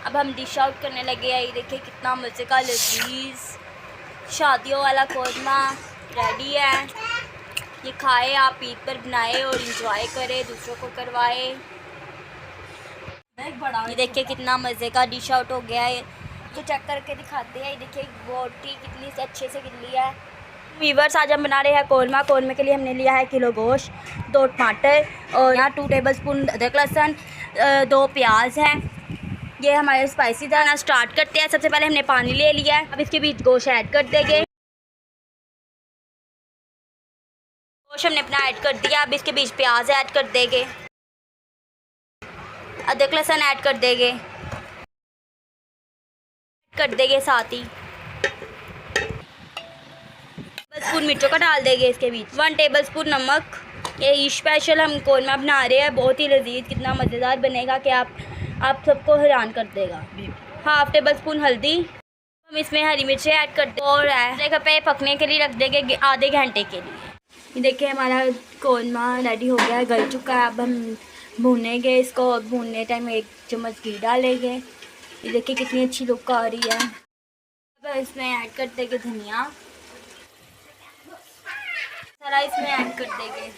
अब हम dish out करने लगे हैं। ये देखिए कितना मज़े का लजीज शादियों वाला कौरमा रेडी है। ये खाए, आप ईद पर बनाए और इंजॉय करें, दूसरों को करवाए। ये देखिए कितना मज़े का डिश आउट हो गया है। तो चेक करके दिखाते हैं। ये देखिए बोटी कितनी अच्छे से गिल्ली है। वीवर्स, आज हम बना रहे हैं कौरमा। कौरमे के लिए हमने लिया है किलो गोश्त, 2 टमाटर और यहाँ 2 टेबलस्पून अदरक लहसुन, 2 प्याज हैं। ये हमारे स्पाइसी था ना। स्टार्ट करते हैं। सबसे पहले हमने पानी ले लिया है। अब इसके बीच गोश्त ऐड कर देंगे। गोश्त हमने अपना ऐड कर दिया। अब इसके बीच प्याज ऐड कर देंगे, अदरक लहसुन ऐड कर देंगे, साथ ही स्पून मिर्चों का डाल देंगे इसके बीच, 1 टेबलस्पून नमक। ये स्पेशल हम कौरमा बना रहे हैं, बहुत ही लजीज, कितना मज़ेदार बनेगा कि आप सबको हैरान कर देगा। 1/2 टेबलस्पून हल्दी। हम इसमें हरी मिर्चें ऐड कर दें और जगह पे पकने के लिए रख देंगे आधे घंटे के लिए। ये देखिए हमारा कौरमा रेडी हो गया है, गल चुका है। अब हम भूनेंगे इसको। भूनने टाइम 1 चम्मच घी डालेंगे। ये देखिए कितनी अच्छी लुक आ रही है। अब इसमें ऐड कर देंगे धनिया, सारा इसमें ऐड कर देंगे।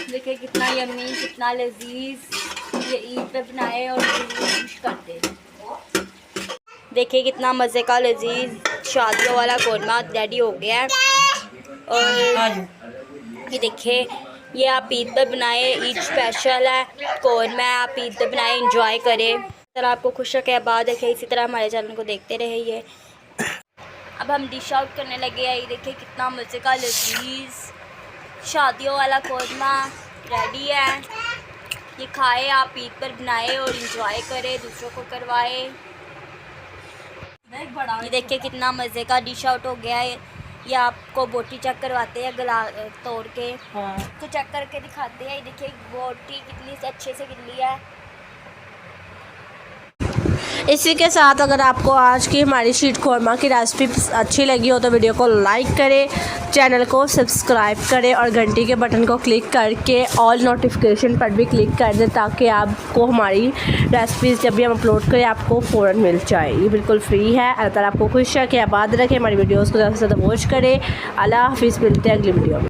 देखिए कितना यम्मी, कितना लजीज, ये ईद पे बनाए और कर दे। देखिए कितना मज़े का लजीज शादियों वाला कौरमा रेडी हो गया है। और ये देखिए, ये आप ईद पर बनाए, ईद स्पेशल है कौरमा है, आप ईद पर बनाए, इंजॉय करें। इस तरह आपको खुश रखे आबाद रखे। इसी तरह हमारे चैनल को देखते रहिए। अब हम डिश आउट करने लगे हैं। ये देखिए कितना मज़े का लजीज शादियों वाला कौरमा रेडी है। ये खाए, आप ईद पर बनाए और इंजॉय करें, दूसरों को करवाए। ये देखिए कितना मज़े का डिश आउट हो गया है। ये आपको बोटी चेक करवाते हैं गला तोड़ के। तो चेक करके दिखाते हैं। ये देखिए बोटी कितनी अच्छे से गिल्ली है। इसी के साथ अगर आपको आज की हमारी शीट कौरमा की रेसिपी अच्छी लगी हो तो वीडियो को लाइक करें, चैनल को सब्सक्राइब करें और घंटी के बटन को क्लिक करके ऑल नोटिफिकेशन पर भी क्लिक कर दें ताकि आपको हमारी रेसिपीज़ जब भी हम अपलोड करें आपको फ़ौरन मिल जाए। ये बिल्कुल फ्री है। अल्लाह ताला आपको खुश रखे, आबाद रखे, हमारी वीडियोज़ को ज़्यादा से ज़्यादा वॉच करें। अल्लाह हाफिज़, मिलते हैं अगली वीडियो में।